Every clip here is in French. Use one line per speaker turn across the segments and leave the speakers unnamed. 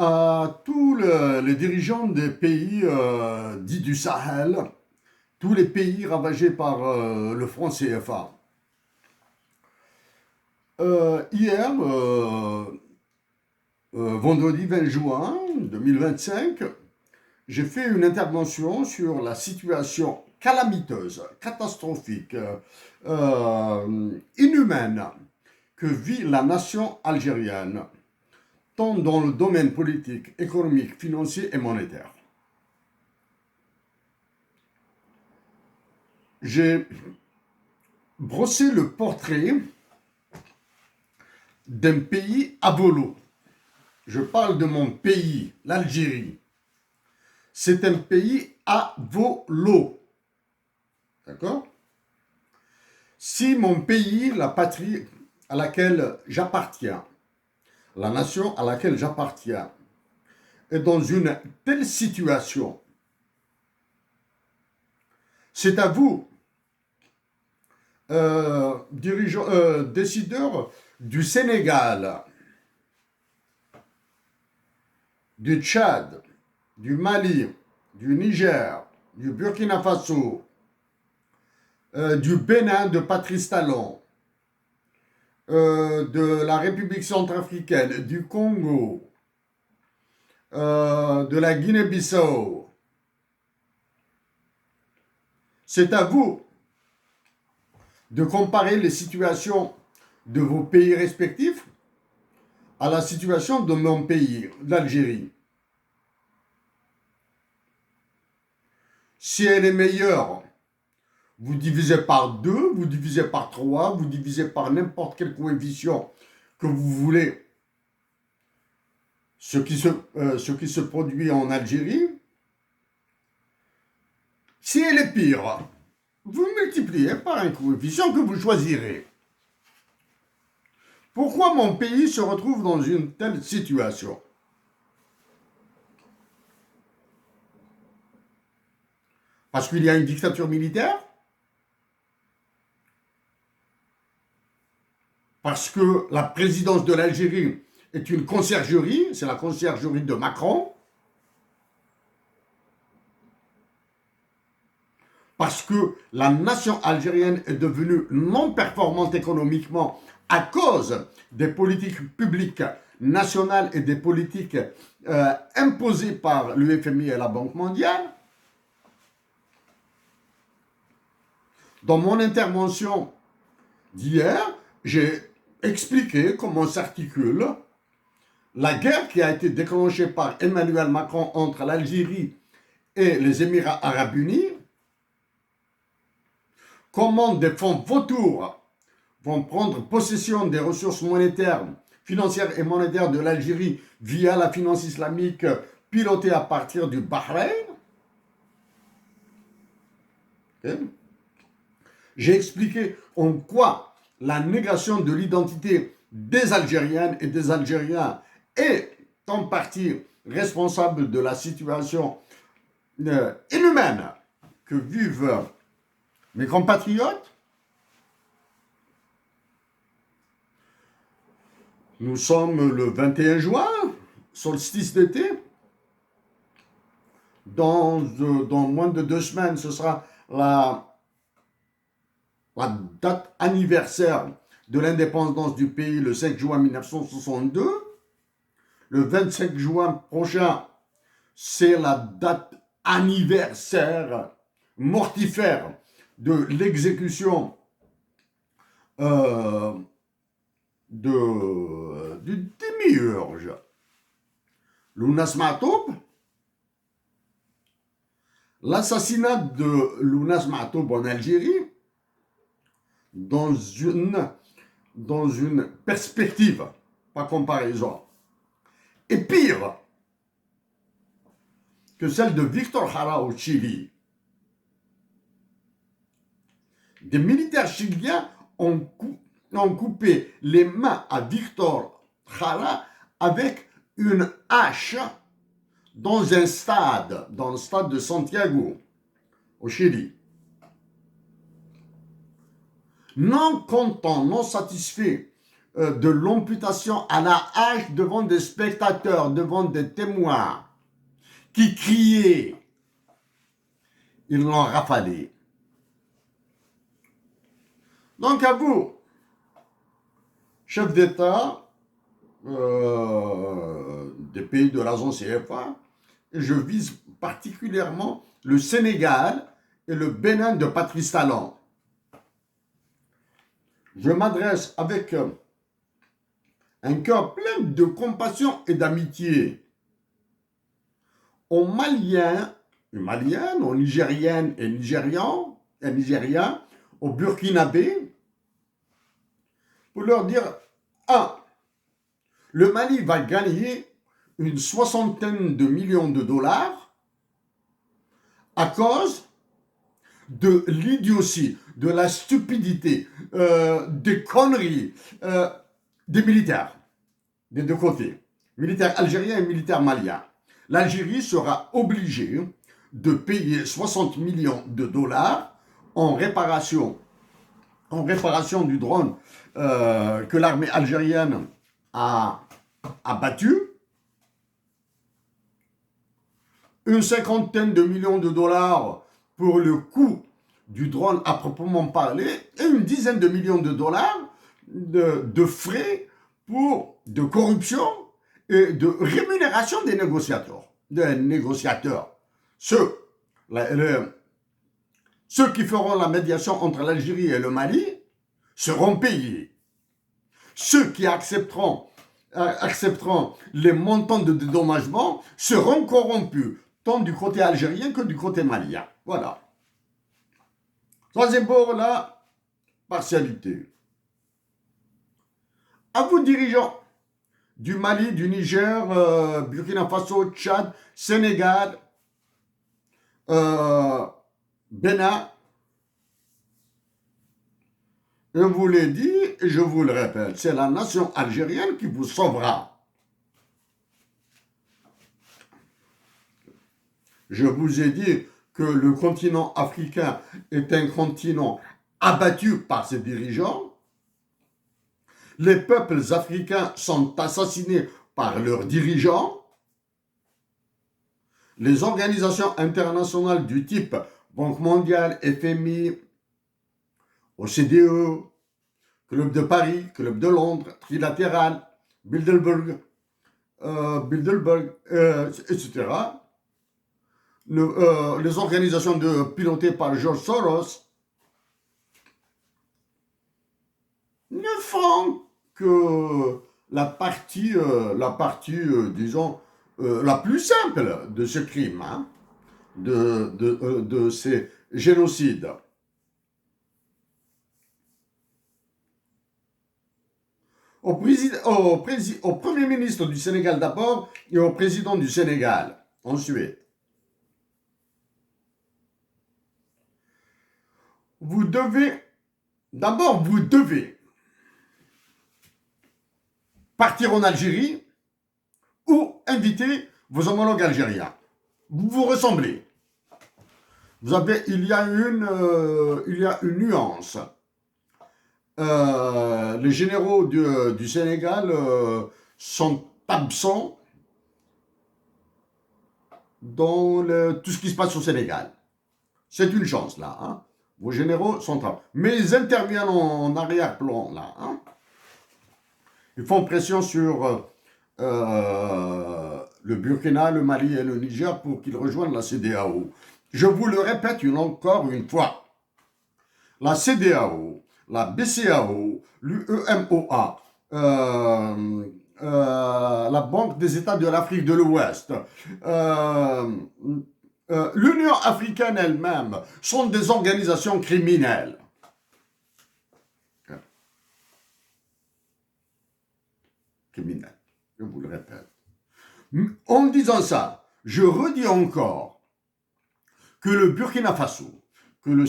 à tous les dirigeants des pays dits du Sahel, tous les pays ravagés par le franc CFA. Hier, vendredi 20 juin 2025, j'ai fait une intervention sur la situation calamiteuse, catastrophique, inhumaine que vit la nation algérienne, tant dans le domaine politique, économique, financier et monétaire. J'ai brossé le portrait d'un pays à volo. Je parle de mon pays, l'Algérie. C'est un pays à volo. D'accord? Si mon pays, la patrie à laquelle j'appartiens, la nation à laquelle j'appartiens, est dans une telle situation, c'est à vous, décideurs du Sénégal, du Tchad, du Mali, du Niger, du Burkina Faso, du Bénin de Patrice Talon, de la République centrafricaine, du Congo, de la Guinée-Bissau. C'est à vous de comparer les situations de vos pays respectifs à la situation de mon pays, l'Algérie. Si elle est meilleure, vous divisez par 2, vous divisez par 3, vous divisez par n'importe quel coefficient que vous voulez ce qui se produit en Algérie. Si elle est pire, vous multipliez par un coefficient que vous choisirez. Pourquoi mon pays se retrouve dans une telle situation? Parce qu'il y a une dictature militaire? Parce que la présidence de l'Algérie est une conciergerie, c'est la conciergerie de Macron? Parce que la nation algérienne est devenue non performante économiquement à cause des politiques publiques nationales et des politiques imposées par le FMI et la Banque mondiale? Dans mon intervention d'hier, j'ai expliqué comment s'articule la guerre qui a été déclenchée par Emmanuel Macron entre l'Algérie et les Émirats arabes unis, comment des fonds vautours vont prendre possession des ressources monétaires, financières et monétaires de l'Algérie via la finance islamique pilotée à partir du Bahreïn. Okay. J'ai expliqué en quoi la négation de l'identité des Algériennes et des Algériens est en partie responsable de la situation inhumaine que vivent mes compatriotes. Nous sommes le 21 juin, solstice d'été. Dans moins de 2 semaines, ce sera la date anniversaire de l'indépendance du pays, le 5 juin 1962. Le 25 juin prochain, c'est la date anniversaire mortifère de l'exécution du démiurge Lounas Mahtoub. L'assassinat de Lounas Mahtoub en Algérie, dans une perspective, pas comparaison, est pire que celle de Victor Jara au Chili. Des militaires chiliens ont coupé les mains à Victor Jara avec une hache dans le stade de Santiago, au Chili. Non content, non satisfait de l'amputation à la hache devant des spectateurs, devant des témoins qui criaient. Ils l'ont rafalé. Donc à vous, chef d'État des pays de la zone CFA, et je vise particulièrement le Sénégal et le Bénin de Patrice Talon. Je m'adresse avec un cœur plein de compassion et d'amitié aux Maliens, aux Nigériennes et Nigérians, aux Burkinabés, pour leur dire, le Mali va gagner une soixantaine de millions de dollars à cause de l'idiotie, de la stupidité, des conneries des militaires, des deux côtés, militaires algériens et militaires maliens. L'Algérie sera obligée de payer 60 millions de dollars en réparation du drone que l'armée algérienne a battu, une cinquantaine de millions de dollars pour le coût du drone à proprement parler, et une dizaine de millions de dollars de frais de corruption et de rémunération des négociateurs. Ceux qui feront la médiation entre l'Algérie et le Mali seront payés. Ceux qui accepteront les montants de dédommagement seront corrompus, tant du côté algérien que du côté malien. Voilà. Ça, c'est pour la partialité. À vous, dirigeants du Mali, du Niger, Burkina Faso, Tchad, Sénégal, Bénin, je vous l'ai dit et je vous le répète, c'est la nation algérienne qui vous sauvera. Je vous ai dit que le continent africain est un continent abattu par ses dirigeants. Les peuples africains sont assassinés par leurs dirigeants. Les organisations internationales du type Banque mondiale, FMI, OCDE, Club de Paris, Club de Londres, Trilatéral, Bilderberg, etc. Les organisations pilotées par George Soros ne font que la partie disons, la plus simple de ce crime, hein, de ces génocides. Au Premier ministre du Sénégal d'abord et au président du Sénégal ensuite. Vous devez partir en Algérie ou inviter vos homologues algériens. Vous vous ressemblez. Il y a une nuance. Les généraux du Sénégal sont absents dans tout ce qui se passe au Sénégal. C'est une chance, là. Hein. Vos généraux sont absents. Mais ils interviennent en arrière-plan, là. Hein. Ils font pression sur le Burkina, le Mali et le Niger pour qu'ils rejoignent la CEDEAO. Je vous le répète encore une fois. La CEDEAO, la BCEAO, l'UEMOA, la Banque des États de l'Afrique de l'Ouest, l'Union africaine elle-même sont des organisations criminelles. Criminelles, je vous le répète. En disant ça, je redis encore que le Burkina Faso, que le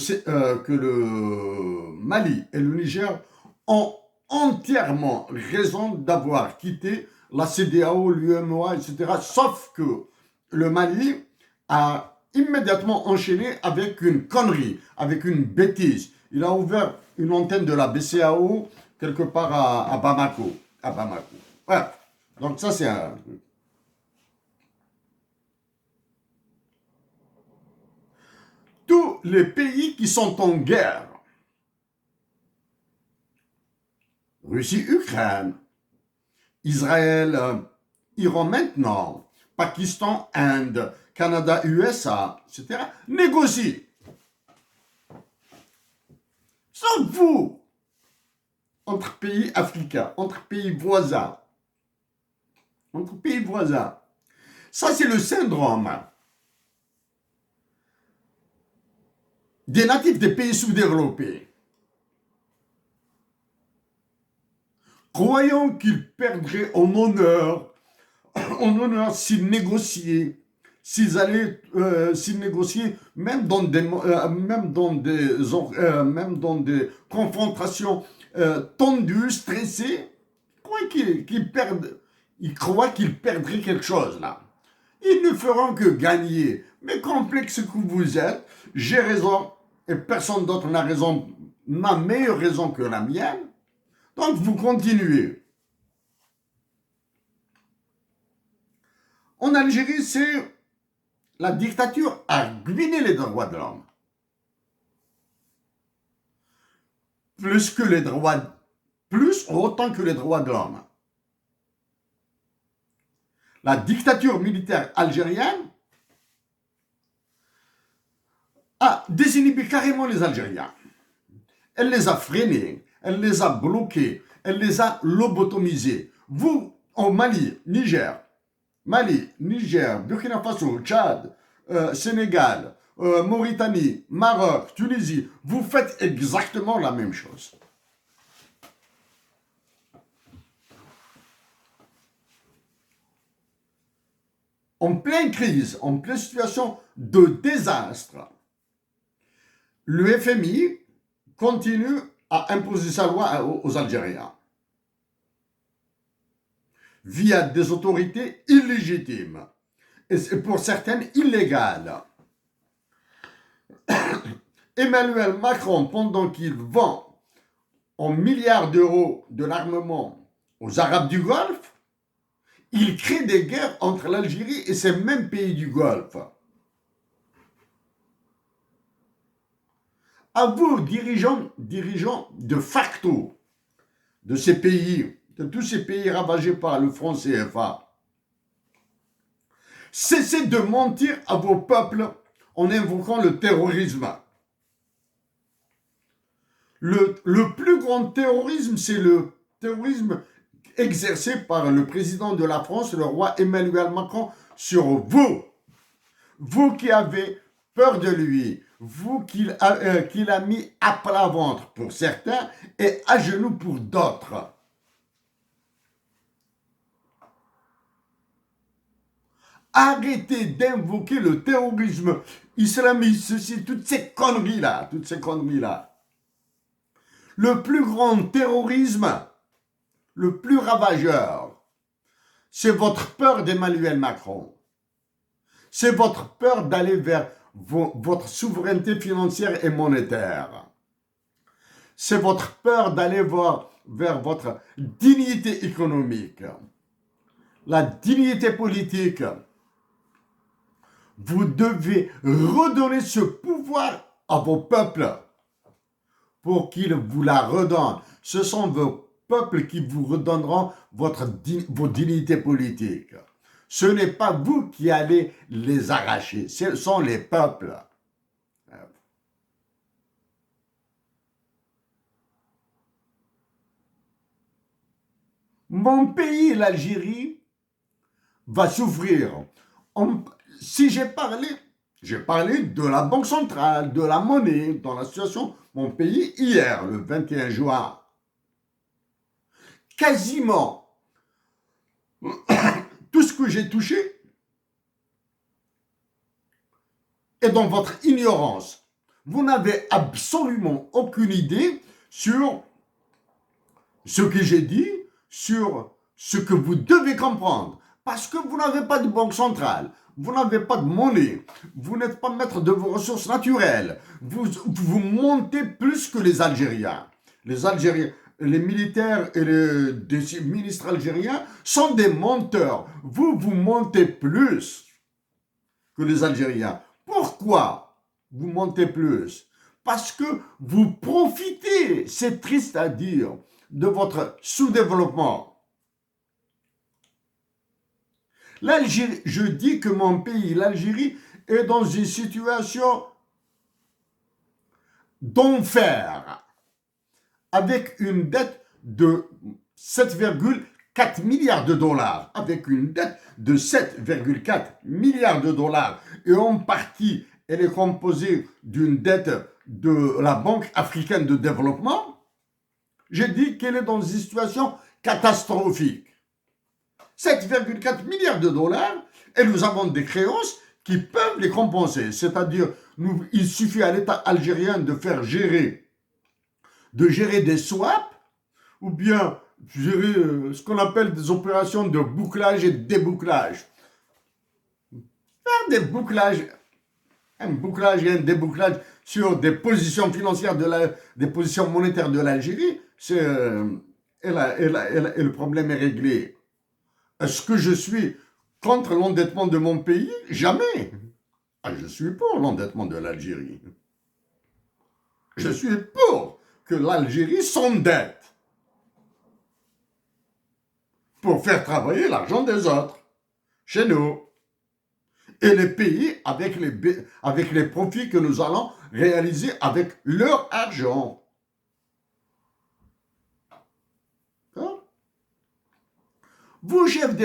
Mali et le Niger ont entièrement raison d'avoir quitté la CEDEAO, l'UEMOA, etc. Sauf que le Mali a immédiatement enchaîné avec une connerie, avec une bêtise. Il a ouvert une antenne de la BCEAO quelque part à Bamako. À Bamako. Ouais. Donc ça, c'est un... Tous les pays qui sont en guerre, Russie, Ukraine, Israël, Iran maintenant, Pakistan, Inde, Canada, USA, etc., négocient. Sauf vous, entre pays africains, entre pays voisins. Entre pays voisins. Ça, c'est le syndrome des natifs des pays sous-développés. Croyant qu'ils perdraient en honneur s'ils négociaient, s'ils négociaient même dans des confrontations tendues, stressées, ils croient qu'ils perdraient quelque chose là. Ils ne feront que gagner. Mais complexe que vous êtes, j'ai raison et personne d'autre n'a raison, n'a meilleure raison que la mienne. Donc vous continuez. En Algérie, c'est la dictature a ruiné les droits de l'homme. Autant que les droits de l'homme. La dictature militaire algérienne a désinhibé carrément les Algériens. Elle les a freinés, elle les a bloqués, elle les a lobotomisés. Vous, en Mali, Niger, Burkina Faso, Tchad, Sénégal, Mauritanie, Maroc, Tunisie, vous faites exactement la même chose. En pleine crise, en pleine situation de désastre, le FMI continue à imposer sa loi aux Algériens via des autorités illégitimes et pour certaines illégales. Emmanuel Macron, pendant qu'il vend en milliards d'euros de l'armement aux Arabes du Golfe, il crée des guerres entre l'Algérie et ces mêmes pays du Golfe. À vous, dirigeants de facto de ces pays, de tous ces pays ravagés par le franc CFA, cessez de mentir à vos peuples en invoquant le terrorisme. Le plus grand terrorisme, c'est le terrorisme exercé par le président de la France, le roi Emmanuel Macron, sur vous. Vous qui avez peur de lui, vous qu'il a mis à plat ventre pour certains et à genoux pour d'autres. Arrêtez d'invoquer le terrorisme islamiste, ceci, toutes ces conneries-là, Le plus grand terrorisme, le plus ravageur, c'est votre peur d'Emmanuel Macron. C'est votre peur d'aller vers votre souveraineté financière et monétaire. C'est votre peur d'aller vers votre dignité économique. La dignité politique. Vous devez redonner ce pouvoir à vos peuples pour qu'ils vous la redonnent. Ce sont vos peuples qui vous redonneront vos dignités politiques. Ce n'est pas vous qui allez les arracher, ce sont les peuples. Mon pays, l'Algérie, va souffrir. Si j'ai parlé de la Banque centrale, de la monnaie, dans la situation, mon pays, hier, le 21 juin, quasiment tout ce que j'ai touché est dans votre ignorance. Vous n'avez absolument aucune idée sur ce que j'ai dit, sur ce que vous devez comprendre. Parce que vous n'avez pas de banque centrale, vous n'avez pas de monnaie, vous n'êtes pas maître de vos ressources naturelles, vous montez plus que les Algériens. Les Algériens, les militaires et les ministres algériens sont des menteurs. Vous mentez plus que les Algériens. Pourquoi vous mentez plus? Parce que vous profitez, c'est triste à dire, de votre sous-développement. L'Algérie, je dis que mon pays, l'Algérie, est dans une situation d'enfer, avec une dette de 7,4 milliards de dollars, avec une dette de 7,4 milliards de dollars, et en partie, elle est composée d'une dette de la Banque africaine de développement. J'ai dit qu'elle est dans une situation catastrophique. 7,4 milliards de dollars, et nous avons des créances qui peuvent les compenser. C'est-à-dire, il suffit à l'État algérien de gérer des swaps, ou bien gérer ce qu'on appelle des opérations de bouclage et de débouclage. Faire des bouclages, un bouclage et un débouclage sur des positions financières, des positions monétaires de l'Algérie, et le problème est réglé. Est-ce que je suis contre l'endettement de mon pays? Jamais. Je suis pour l'endettement de l'Algérie. Je suis pour que l'Algérie s'endette pour faire travailler l'argent des autres, chez nous. Et les pays avec les profits que nous allons réaliser avec leur argent. Hein? Vous, chef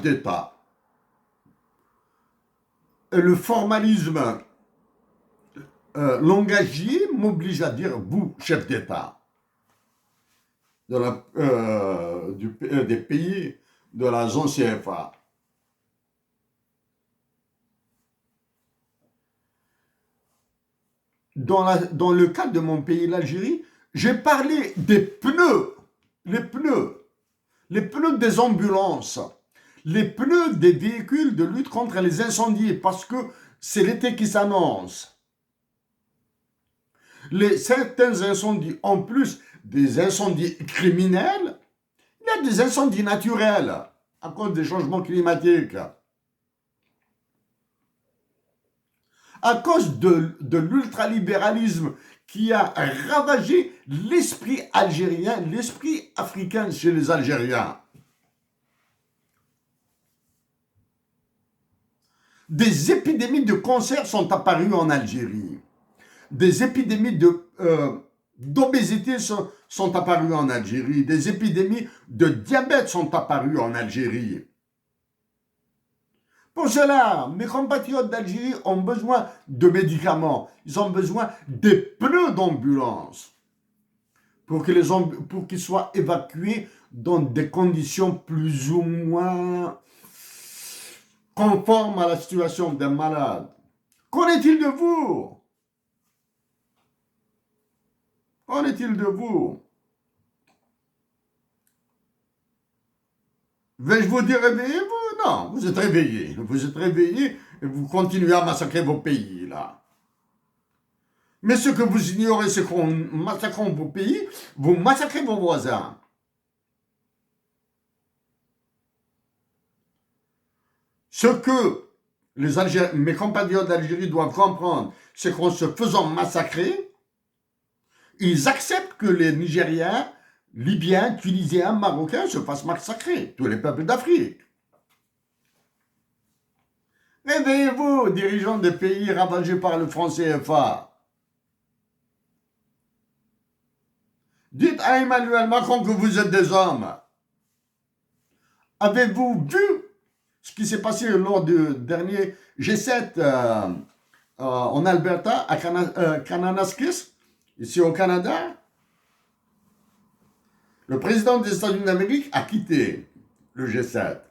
d'État, le formalisme langagier m'oblige à dire vous, chef d'État des pays de la zone CFA. Dans le cas de mon pays, l'Algérie, j'ai parlé des pneus, les pneus des ambulances, les pneus des véhicules de lutte contre les incendies, parce que c'est l'été qui s'annonce. Certains incendies, en plus des incendies criminels, il y a des incendies naturels à cause des changements climatiques. À cause de l'ultralibéralisme qui a ravagé l'esprit algérien, l'esprit africain chez les Algériens. Des épidémies de cancer sont apparues en Algérie. Des épidémies d'obésité sont apparues en Algérie. Des épidémies de diabète sont apparues en Algérie. Pour cela, mes compatriotes d'Algérie ont besoin de médicaments. Ils ont besoin des pneus d'ambulance pour qu'ils soient évacués dans des conditions plus ou moins conformes à la situation d'un malade. Qu'en est-il de vous? Qu'en est-il de vous? Vais-je vous dire réveillez-vous? Non, vous êtes réveillés. Vous êtes réveillés et vous continuez à massacrer vos pays, là. Mais ce que vous ignorez, c'est qu'en massacrant vos pays, vous massacrez vos voisins. Ce que mes compatriotes d'Algérie doivent comprendre, c'est qu'en se faisant massacrer, ils acceptent que les Nigériens, Libyens, Tunisiens, Marocains se fassent massacrer, tous les peuples d'Afrique. Réveillez-vous, dirigeants des pays ravagés par le franc CFA. Dites à Emmanuel Macron que vous êtes des hommes. Avez-vous vu ce qui s'est passé lors du dernier G7 en Alberta, à Kananaskis, ici au Canada? Le président des États-Unis d'Amérique a quitté le G7.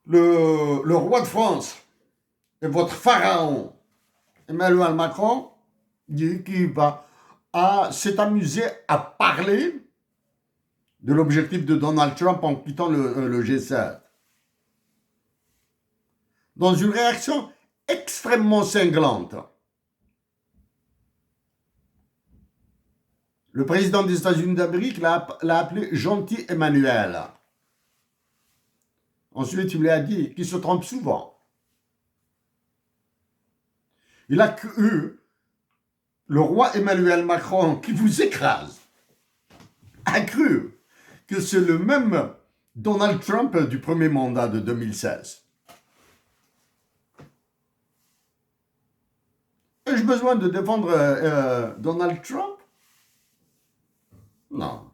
Le roi de France et votre pharaon, Emmanuel Macron, dit qu'il s'est amusé à parler de l'objectif de Donald Trump en quittant le G7. Dans une réaction extrêmement cinglante. Le président des États-Unis d'Amérique l'a appelé Gentil Emmanuel. Ensuite, il lui a dit qu'il se trompe souvent. Il a cru, le roi Emmanuel Macron, qui vous écrase, a cru que c'est le même Donald Trump du premier mandat de 2016. Ai-je besoin de défendre Donald Trump? Non.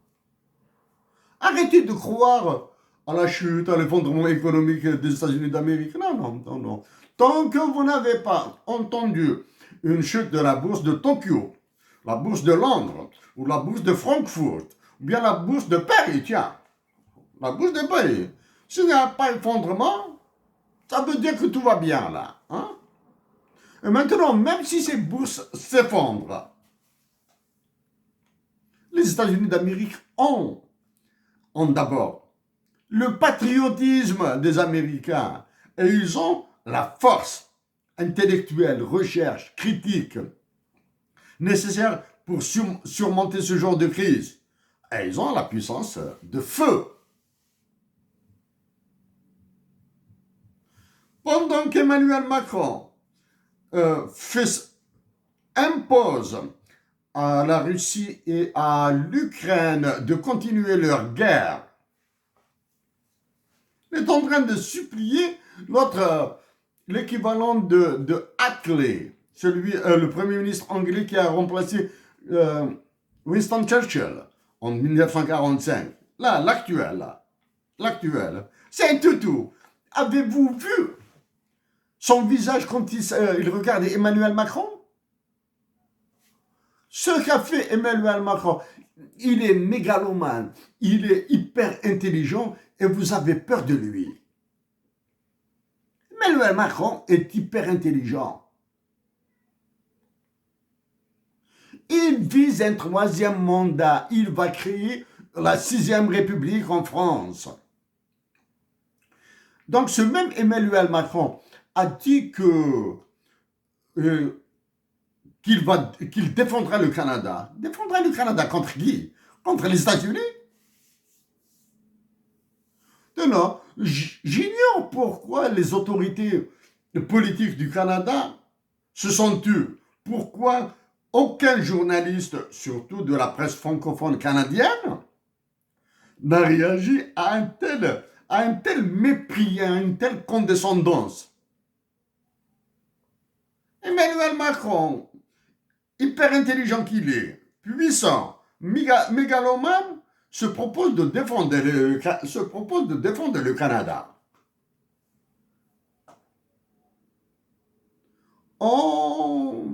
Arrêtez de croire à la chute, à l'effondrement économique des États-Unis d'Amérique. Non, non, non, non. Tant que vous n'avez pas entendu une chute de la bourse de Tokyo, la bourse de Londres, ou la bourse de Francfort, ou bien la bourse de Paris, tiens, la bourse de Paris, s'il n'y a pas d'effondrement, ça veut dire que tout va bien là. Hein? Et maintenant, même si ces bourses s'effondrent, les États-Unis d'Amérique ont d'abord le patriotisme des Américains et ils ont la force intellectuelle, recherche, critique nécessaire pour surmonter ce genre de crise. Et ils ont la puissance de feu. Pendant qu'Emmanuel Macron impose à la Russie et à l'Ukraine de continuer leur guerre, il est en train de supplier l'équivalent de Attlee, le premier ministre anglais qui a remplacé Winston Churchill en 1945. Là, l'actuel. C'est un toutou. Avez-vous vu son visage quand il regardait Emmanuel Macron? Ce qu'a fait Emmanuel Macron, il est mégalomane, il est hyper intelligent et vous avez peur de lui. Emmanuel Macron est hyper intelligent. Il vise un troisième mandat. Il va créer la 6e République en France. Donc ce même Emmanuel Macron a dit qu'il défendra le Canada. Défendra le Canada contre qui? Contre les États-Unis? Non, j'ignore pourquoi les autorités politiques du Canada se sont tues. Pourquoi aucun journaliste, surtout de la presse francophone canadienne, n'a réagi à un tel mépris, à une telle condescendance. Emmanuel Macron, hyper intelligent qu'il est, puissant, mégalomane, se propose de défendre le Canada. En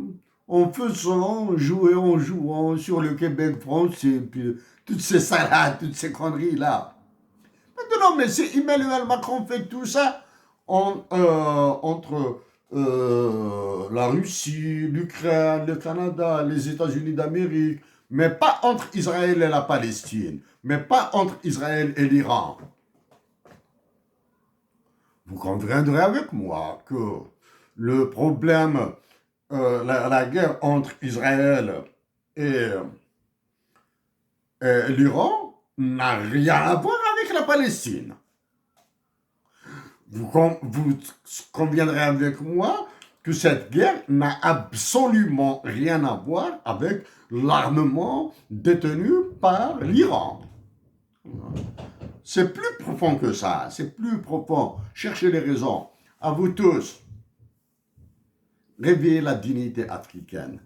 faisant, en jouant sur le Québec français, puis toutes ces salades, toutes ces conneries-là. Maintenant, mais si Emmanuel Macron fait tout ça entre la Russie, l'Ukraine, le Canada, les États-Unis d'Amérique, mais pas entre Israël et la Palestine, mais pas entre Israël et l'Iran. Vous conviendrez avec moi que le problème, la guerre entre Israël et l'Iran n'a rien à voir avec la Palestine. Vous conviendrez avec moi que cette guerre n'a absolument rien à voir avec l'armement détenu par l'Iran. C'est plus profond que ça, c'est plus profond. Cherchez les raisons. À vous tous, réveillez la dignité africaine.